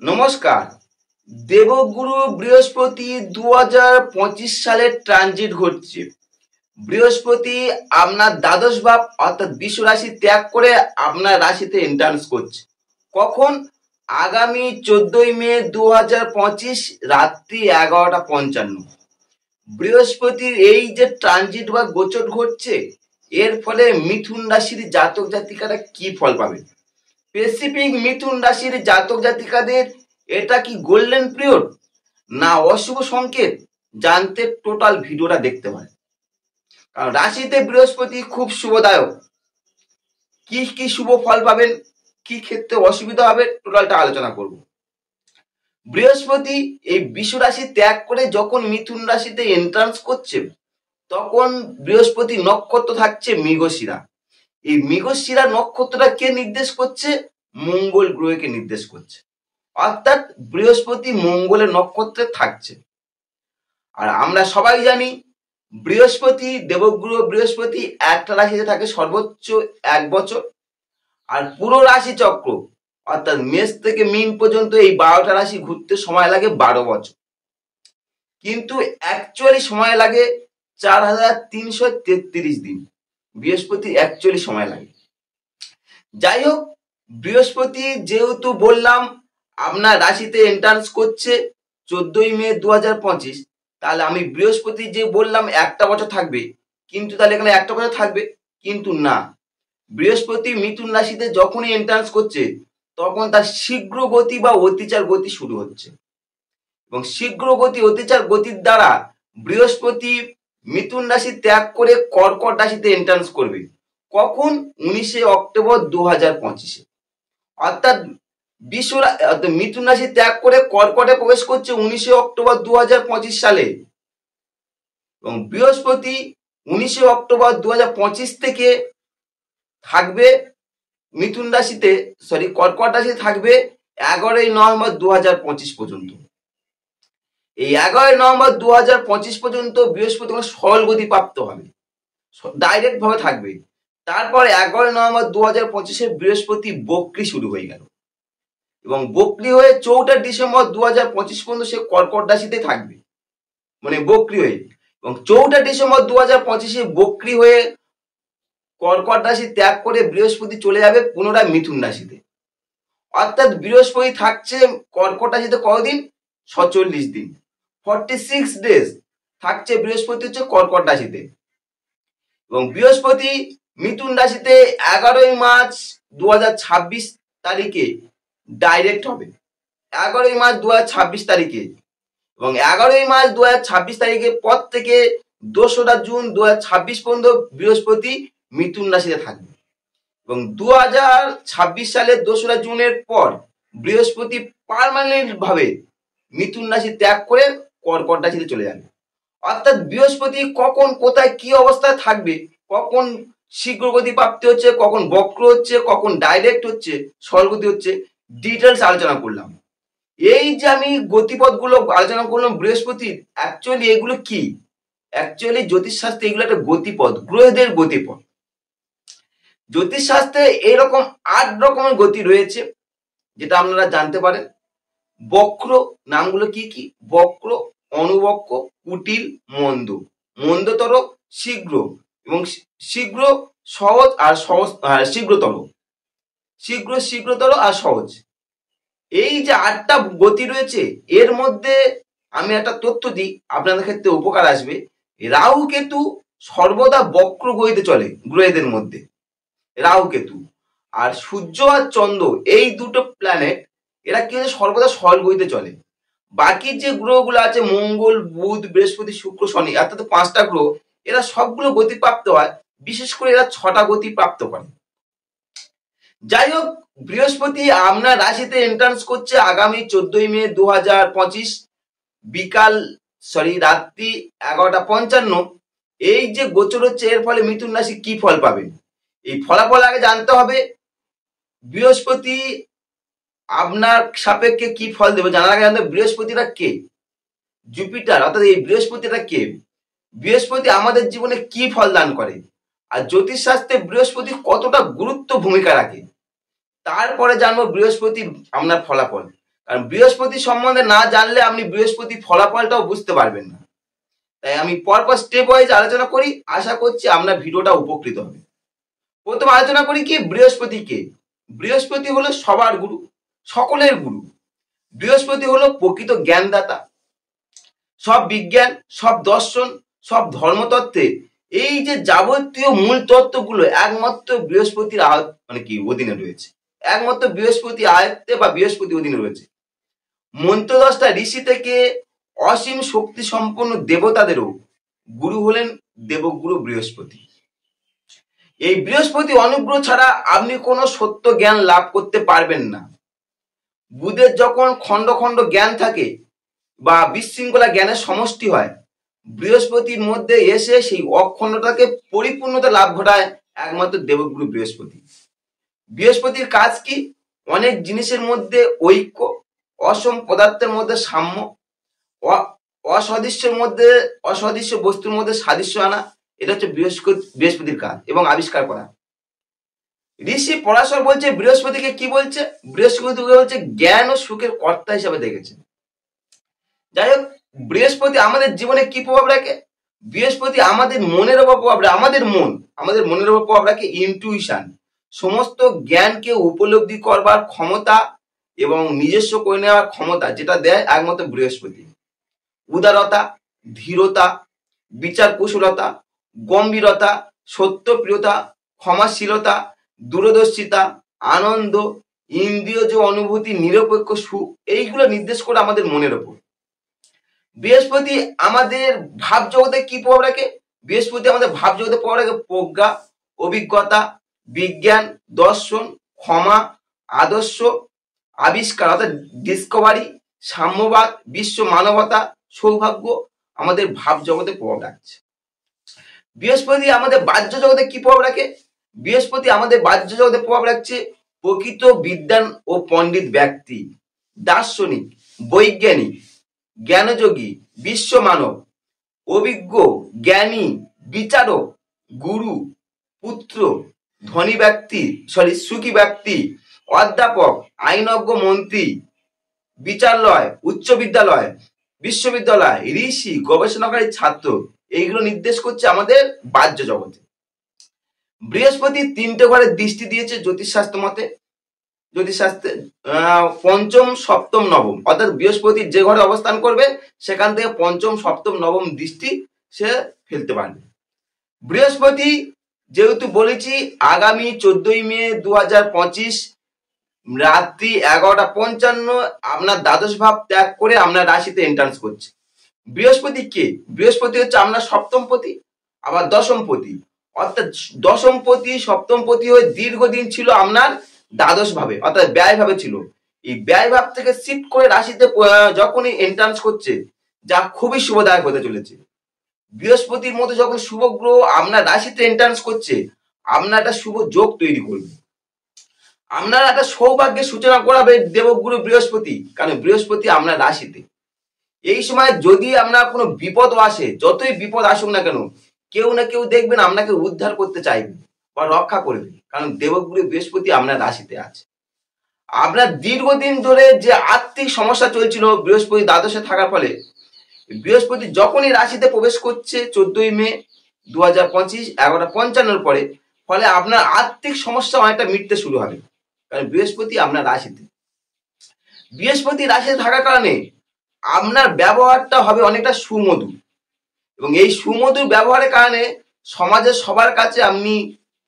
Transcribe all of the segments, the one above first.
নমস্কার। দেবগুরু বৃহস্পতি 2025 সালে ট্রানজিট ঘটছে। বৃহস্পতি আপনার দ্বাদশ ভাব অর্থাৎ বৃষ রাশি ত্যাগ করে আপনার রাশিতে এন্ট্রান্স করছে। কখন? আগামী 14 মে 2025 রাত্রি 11:55। বৃহস্পতির এই যে ট্রানজিট বা গোচর ঘটছে, এর ফলে মিথুন রাশির জাতক জাতিকারা কি ফল পাবে? স্পেসিফিক মিথুন রাশির জাতক জাতিকাদের এটা কি গোল্ডেন পিরিয়ড না অশুভ সংকেত? জানতে টোটাল ভিডিওটা দেখতে পারেন, কারণ রাশিতে বৃহস্পতি খুব শুভদায়ক। কি কি শুভ ফল পাবেন, কি ক্ষেত্রে অসুবিধা হবে, টোটালটা আলোচনা করব। বৃহস্পতি এই বৃষ রাশি ত্যাগ করে যখন মিথুন রাশিতে এন্ট্রান্স করছে, তখন বৃহস্পতি নক্ষত্র থাকছে মৃগশিরা। এই মৃগশিরা নক্ষত্রটা কে নির্দেশ করছে? মঙ্গল গ্রহকে নির্দেশ করছে, অর্থাৎ বৃহস্পতি মঙ্গলের নক্ষত্রে থাকছে। আর আমরা সবাই জানি বৃহস্পতি, দেবগ্রহ বৃহস্পতি একটা রাশিতে থাকে সর্বোচ্চ 1 বছর, আর পুরো রাশি চক্র অর্থাৎ মেষ থেকে মীন পর্যন্ত এই 12টা রাশি ঘুরতে সময় লাগে 12 বছর, কিন্তু অ্যাকচুয়ালি সময় লাগে 4333 দিন। বৃহস্পতি অ্যাকচুয়ালি সময় লাগে। যাই হোক, বৃহস্পতি যেহেতু বললাম আপনার রাশিতে এন্ট্রান্স করছে 14 মে 2025, তাহলে আমি বৃহস্পতি যে বললাম একটা বছর থাকবে, কিন্তু তাহলে এখানে একটা বছর থাকবে, কিন্তু না। বৃহস্পতি মিথুন রাশিতে যখনই এন্ট্রান্স করছে, তখন তার শীঘ্র গতি বা অতিচার গতি শুরু হচ্ছে, এবং শীঘ্র গতি অতিচার গতির দ্বারা বৃহস্পতি মিথুন রাশি ত্যাগ করে কর্কট রাশিতে এন্ট্রান্স করবে। কখন? 19 অক্টোবর 2025। অর্থাৎ মিথুন রাশি ত্যাগ করে কর্কটে প্রবেশ করছে 19 অক্টোবর 2025 সালে, এবং বৃহস্পতি 19 অক্টোবর 2025 থেকে থাকবে মিথুন রাশিতে, কর্কট রাশিতে থাকবে 11 নভেম্বর 2025 পর্যন্ত। এই 11 নভেম্বর 2025 পর্যন্ত বৃহস্পতি সরল গতি প্রাপ্ত হবে, ডাইরেক্ট ভাবে থাকবে। তারপর 11 নভেম্বর 2025 বৃহস্পতি বক্রি শুরু হয়ে গেল, এবং বক্রি হয়ে 4 ডিসেম্বর 2025 পর্যন্ত সে কর্কট রাশিতে থাকবে, মানে বক্রি হয়ে। এবং 4 ডিসেম্বর 2025 বক্রি হয়ে কর্কট রাশি ত্যাগ করে বৃহস্পতি চলে যাবে পুনরায় মিথুন রাশিতে। অর্থাৎ বৃহস্পতি থাকছে কর্কট রাশিতে কতদিন? 46 দিন, 46 ডেজ থাকছে বৃহস্পতি হচ্ছে কর্কট রাশিতে। এবং বৃহস্পতি মিথুন রাশিতে 11 মার্চ 2026 তারিখে ডাইরেক্ট হবে, 11 মার্চ 2026 তারিখে। এবং 11 মার্চ 2026 তারিখের পর থেকে 2রা জুন 2026 পর্যন্ত বৃহস্পতি মিথুন রাশিতে থাকবে। এবং 2026 সালের 2রা জুনের পর বৃহস্পতি পার্মানেন্ট ভাবে মিথুন রাশি ত্যাগ করে কর্কট রাশিতে চলে যাবে। অর্থাৎ বৃহস্পতি কখন কোথায় কি অবস্থায় থাকবে, কখন শীঘ্র গতি প্রাপ্তি হচ্ছে, কখন বক্র হচ্ছে, কখন ডাইরেক্ট হচ্ছে, সরলগতি হচ্ছে, ডিটেলস আলোচনা করলাম। এই যে আমি গতিপথগুলো আলোচনা করলাম বৃহস্পতির, অ্যাকচুয়ালি এগুলো কি? অ্যাকচুয়ালি জ্যোতিষশাস্ত্রে এগুলো একটা গতিপথ, গ্রহদের গতিপথ। জ্যোতিষশাস্ত্রে এরকম 8 রকমের গতি রয়েছে, যেটা আপনারা জানতে পারেন। বক্র নামগুলো কি কি? বক্র, অনুবক্র, কুটিল, মন্দ। মন্দতর, শীঘ্র, এবং শীঘ্র, সহজ আর সহজ, শীঘ্রতর, শীঘ্র, শীঘ্রতর আর সহজ। এই যে 8টা গতি রয়েছে, এর মধ্যে আমি একটা তথ্য দিই, আপনাদের ক্ষেত্রে উপকার আসবে। রাহু কেতু সর্বদা বক্র গতিতে চলে গ্রহদের মধ্যে, রাহু কেতু। আর সূর্য আর চন্দ্র, এই দুটো প্ল্যানেট, এরা কি হচ্ছে সর্বদা সরল গতিতে চলে। বাকি যে গ্রহগুলো আছে মঙ্গল, বুধ, বৃহস্পতি, শুক্র, শনি, অর্থাৎ 5টা গ্রহ, এরা সবগুলো গতি প্রাপ্ত হয়, বিশেষ করে এরা 6টা গতি প্রাপ্ত করে। যাই হোক, বৃহস্পতি আপনার রাশিতে এন্ট্রান্স করছে আগামী 14 মে 2025 রাত্রি 11:55। এই যে গোচর হচ্ছে, এর ফলে মিথুন রাশি কি ফল পাবেন, এই ফলাফল আগে জানতে হবে। বৃহস্পতি আপনার সাপেক্ষে কি ফল দেবে জানার আগে জানতে হবে বৃহস্পতিটা কে। জুপিটার অর্থাৎ এই বৃহস্পতিটা কে, বৃহস্পতি আমাদের জীবনে কি ফল দান করে, আর জ্যোতিষশাস্ত্রে বৃহস্পতি কতটা গুরুত্ব ভূমিকা রাখে। তারপরে জানবো বৃহস্পতি আপনার ফলাফল। কারণ বৃহস্পতি সম্বন্ধে না জানলে আপনি বৃহস্পতি ফলাফলটাও বুঝতে পারবেন না। তাই আমি পরপর স্টেপ ওয়াইজ আলোচনা করি, আশা করছি আপনার ভিডিওটা উপকৃত হবে। প্রথম আলোচনা করি কি বৃহস্পতি কে। বৃহস্পতি হলো সবার গুরু, সকলের গুরু। বৃহস্পতি হলো প্রকৃত জ্ঞানদাতা। সব বিজ্ঞান, সব দর্শন, সব ধর্মতত্ত্বে এই যে যাবতীয় মূল তত্ত্বগুলো একমাত্র বৃহস্পতির অধীনে রয়েছে। একমাত্র বৃহস্পতি আয়ত্তে বা বৃহস্পতি অধীনে রয়েছে। মন্ত্রদশটা ঋষি থেকে অসীম শক্তি সম্পন্ন দেবতাদেরও গুরু হলেন দেবগুরু বৃহস্পতি। এই বৃহস্পতি অনুগ্রহ ছাড়া আপনি কোনো সত্য জ্ঞান লাভ করতে পারবেন না। বুধের যখন খণ্ড খণ্ড জ্ঞান থাকে বা বিশৃঙ্খলা জ্ঞানের সমষ্টি হয়, বৃহস্পতির মধ্যে এসে সেই অখণ্ডতাকে পরিপূর্ণতা লাভ ঘটায় একমাত্র দেবগুরু বৃহস্পতি। বৃহস্পতির কাজ কি? অনেক জিনিসের মধ্যে ঐক্য, অসম পদার্থের মধ্যে সাম্য, অসদৃশ্য বস্তুর মধ্যে সাদৃশ্য আনা। এটা হচ্ছে বৃহস্পতির কাজ এবং আবিষ্কার করা। ঋষি পরাশর বলছে বৃহস্পতিকে কি বলছে? বৃহস্পতিকে বলছে জ্ঞান ও সুখের কর্তা হিসাবে দেখেছে। যাই হোক, বৃহস্পতি আমাদের জীবনে কি প্রভাব রাখে? বৃহস্পতি আমাদের মনের উপর প্রভাব রাখে। আমাদের মনের উপর প্রভাব রাখে ইনটুইশন, সমস্ত জ্ঞানকে উপলব্ধি করবার ক্ষমতা এবং নিজস্ব করে নেওয়ার ক্ষমতা, যেটা দেয় একমাত্র বৃহস্পতি। উদারতা, ধীরতা, বিচার কুশলতা, গম্ভীরতা, সত্যপ্রিয়তা, ক্ষমাশীলতা, দূরদর্শিতা, আনন্দ, ইন্দ্রিয়জ অনুভূতি, নিরপেক্ষ সুখ, এইগুলো নির্দেশ করে আমাদের মনের ওপর। বৃহস্পতি আমাদের ভাব জগতে কি প্রভাব রাখে? বৃহস্পতি আমাদের ভাব জগতে প্রভাব রাখে প্রজ্ঞা, অভিজ্ঞতা, বিজ্ঞান, দর্শন, ক্ষমা, আদর্শ, আবিষ্কার অর্থাৎ ডিসকভারি, সাম্যবাদ, বিশ্ব মানবতা, সৌভাগ্য আমাদের ভাব জগতে প্রভাব রাখছে। বৃহস্পতি আমাদের বাহ্য জগতে কি প্রভাব রাখে? বৃহস্পতি আমাদের বাহ্য জগতে প্রভাব রাখছে প্রকৃত বিদ্বান ও পণ্ডিত ব্যক্তি, দার্শনিক, বৈজ্ঞানিক, জ্ঞানযোগী, বিশ্ব মানব, অভিজ্ঞ, জ্ঞানী, বিচারক, গুরু, পুত্র, ধনী ব্যক্তি, সুখী ব্যক্তি, অধ্যাপক, আইনজ্ঞ, মন্ত্রী, বিচারালয়, উচ্চ বিদ্যালয়, বিশ্ববিদ্যালয়, ঋষি, গবেষণাকারী, ছাত্র, এইগুলো নির্দেশ করছে আমাদের বাহ্য জগতে। বৃহস্পতি 3টে ঘরে দৃষ্টি দিয়েছে জ্যোতিষশাস্ত্র মতে। জ্যোতিষশাস্ত্রে পঞ্চম, সপ্তম, নবম, অর্থাৎ বৃহস্পতি যে ঘরে অবস্থান করবে সেখান থেকে পঞ্চম, সপ্তম, নবম দৃষ্টি সে ফেলতে পারবে। বৃহস্পতি যেহেতু বলেছি আগামী 14ই মে 2025 রাত্রি 11:55 আপনার দ্বাদশ ভাব ত্যাগ করে আপনার রাশিতে এন্ট্রান্স করছে। বৃহস্পতি কে? বৃহস্পতি হচ্ছে আপনার সপ্তমপতি, আবার দশমপতি, অর্থাৎ দশমপতি সপ্তমপতি হয়ে দীর্ঘদিন ছিল আপনার দ্বাদশ ভাবে অর্থাৎ ব্যয় ভাবে ছিল। এই ব্যয় ভাব থেকে শিফট করে রাশিতে যখনই এন্ট্রান্স করছে, যা খুবই শুভদায়ক হতে চলেছে। বৃহস্পতির মতো যখন শুভ গ্রহ আপনার রাশিতে এন্ট্রান্স করছে, আপনার একটা শুভ যোগ তৈরি করবে। আপনার একটা সৌভাগ্যের সূচনা করাবে দেবগুরু বৃহস্পতি, কারণ বৃহস্পতি আপনার রাশিতে। এই সময় যদি আপনার কোনো বিপদ আসে, যতই বিপদ আসুক না কেন, কেউ না কেউ দেখবেন আপনাকে উদ্ধার করতে চাইবে বা রক্ষা করবে, কারণ দেবগুরু বৃহস্পতি আপনার রাশিতে আছে। আপনার দীর্ঘদিন ধরে যে আর্থিক সমস্যা চলছিল বৃহস্পতি দ্বাদশে থাকার ফলে, বৃহস্পতি যখনই রাশিতে প্রবেশ করছে 14ই মে 2025 11:55 পরে, ফলে আপনার আর্থিক সমস্যা অনেকটা মিটতে শুরু হবে, কারণ বৃহস্পতি আপনার রাশিতে। বৃহস্পতি রাশিতে থাকার কারণে আপনার ব্যবহারটা হবে অনেকটা সুমধুর, এবং এই সুমধুর ব্যবহারের কারণে সমাজের সবার কাছে আপনি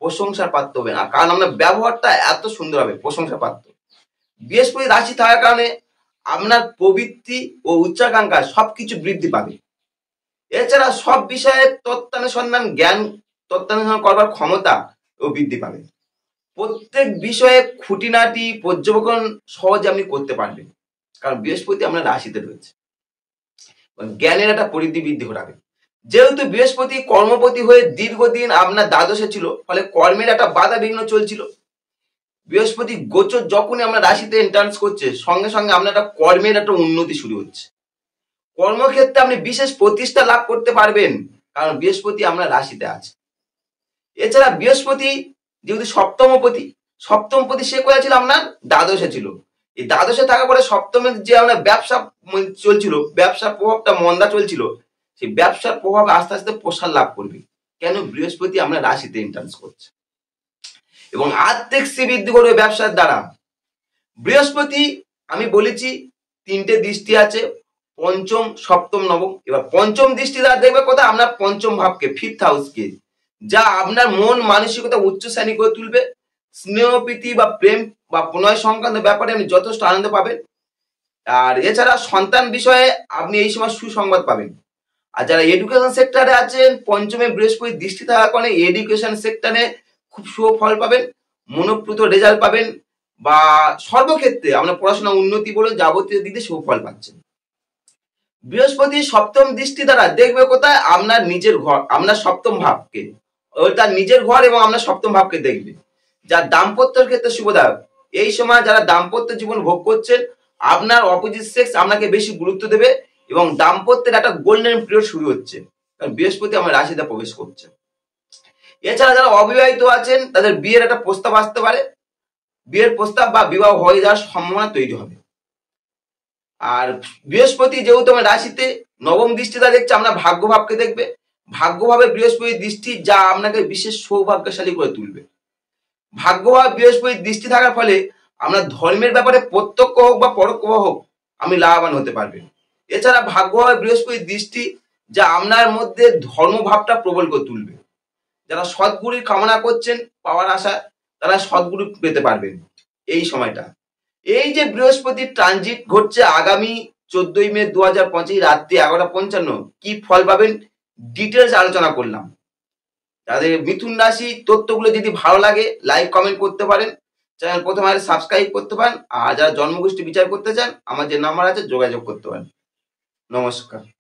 প্রশংসার পাত্র হবেন, কারণ আপনার ব্যবহারটা এত সুন্দর হবে, প্রশংসার পাত্র। বৃহস্পতি রাশি থাকার কারণে আপনার প্রবৃত্তি ও উচ্চাকাঙ্ক্ষা সবকিছু বৃদ্ধি পাবে। এছাড়া সব বিষয়ে তত্ত্বানুসন্ধান জ্ঞান তত্ত্বানুসন্ধান করবার ক্ষমতা ও বৃদ্ধি পাবে। প্রত্যেক বিষয়ে খুঁটিনাটি পর্যবেক্ষণ সহজে আপনি করতে পারবেন, কারণ বৃহস্পতি আপনার রাশিতে রয়েছে। জ্ঞানের একটা পরিধি বৃদ্ধি ঘটাবে। যেহেতু বৃহস্পতি কর্মপতি হয়ে দীর্ঘদিন আপনার দ্বাদশে ছিল, ফলে কর্মের একটা বাধা বিঘ্ন চলছিল। বৃহস্পতি গোচর যখনই আমরা রাশিতে এন্ট্রান্স করছে, সঙ্গে সঙ্গে আপনার একটা কর্মের একটা উন্নতি শুরু হচ্ছে। কর্মক্ষেত্রে আপনি বিশেষ প্রতিষ্ঠা লাভ করতে পারবেন, কারণ বৃহস্পতি আপনার রাশিতে আছে। এছাড়া বৃহস্পতি যেহেতু সপ্তমপতি সে কোথায় ছিল? আপনার দ্বাদশে ছিল। এই দ্বাদশে থাকার পরে সপ্তমে যে আমরা ব্যবসা চলছিল, ব্যবসার প্রভাবটা মন্দা চলছিল, সেই ব্যবসার প্রভাব আস্তে আস্তে প্রসার লাভ করবে। কেন? বৃহস্পতি আমরা রাশিতে এন্ট্রান্স করছে এবং আর্থিক বৃদ্ধি করবে ব্যবসার দ্বারা। বৃহস্পতি আমি বলেছি 3টে দৃষ্টি আছে, পঞ্চম, সপ্তম, নবম। এবার পঞ্চম দৃষ্টি দ্বারা দেখবে কোথায়? আপনার পঞ্চম ভাবকে, 5th হাউসকে, যা আপনার মন মানসিকতা উচ্চ শ্রেণী করে তুলবে। স্নেহ প্রীতি বা প্রেম বা প্রণয় সংক্রান্ত ব্যাপারে আপনি যথেষ্ট আনন্দ পাবেন। আর এছাড়া সন্তান বিষয়ে আপনি এই সময় সুসংবাদ পাবেন। আর যারা এডুকেশন সেক্টরে আছেন, পঞ্চমে বৃহস্পতি দৃষ্টি থাকার কারণে এডুকেশন সেক্টরে খুব সুফল পাবেন, মনোপ্রত রেজাল্ট পাবেন, বা সর্বক্ষেত্রে আপনার পড়াশোনা উন্নতি বলে যাবতীয় দিকে সুফল পাচ্ছেন। বৃহস্পতি সপ্তম দৃষ্টি দ্বারা দেখবে কোথায়? আপনার নিজের ঘর, আপনার সপ্তম ভাবকে, তার নিজের ঘর এবং আপনার সপ্তম ভাবকে দেখবে, যা দাম্পত্যের ক্ষেত্রে শুভদায়ক। এই সময় যারা দাম্পত্য জীবন ভোগ করছেন, আপনার অপোজিট সেক্স আপনাকে বেশি গুরুত্ব দেবে এবং দাম্পত্যের একটা গোল্ডেন পিরিয়ড শুরু হচ্ছে, কারণ বৃহস্পতি আমার রাশিতে প্রবেশ করছে। এছাড়া যারা অবিবাহিত আছেন, তাদের বিয়ের একটা প্রস্তাব আসতে পারে, বিয়ের প্রস্তাব বা বিবাহ হয়ে যাওয়ার সম্ভাবনা তৈরি হবে। আর বৃহস্পতি যেহেতু আমার রাশিতে নবম দৃষ্টিটা দেখছে, আমরা ভাগ্যভাবকে দেখবে। ভাগ্যভাবে বৃহস্পতির দৃষ্টি যা আপনাকে বিশেষ সৌভাগ্যশালী করে তুলবে। ভাগ্যভাবে বৃহস্পতির দৃষ্টি থাকার ফলে আমরা ধর্মের ব্যাপারে প্রত্যক্ষ হোক বা পরোক্ষ হোক আমি লাভবান হতে পারবেন। এছাড়া ভাগ্যভাবে বৃহস্পতির দৃষ্টি যা আপনার মধ্যে ধর্মভাবটা প্রবল করে তুলবে। যারা সদ্গুরুর কামনা করছেন, পাওয়ার আশা, তারা সদ্গুরু পেতে পারবেন এই সময়টা। এই যে বৃহস্পতির ট্রানজিট ঘটছে আগামী 14ই মে 2025 রাত্রি 11:55, কি ফল পাবেন ডিটেলস আলোচনা করলাম। যাদের মিথুন রাশি তথ্যগুলো যদি ভালো লাগে লাইক কমেন্ট করতে পারেন, চ্যানেল প্রথমে সাবস্ক্রাইব করতে পারেন। আর যারা জন্মগোষ্ঠী বিচার করতে চান, আমার যে নাম্বার আছে যোগাযোগ করতে পারেন। নমস্কার।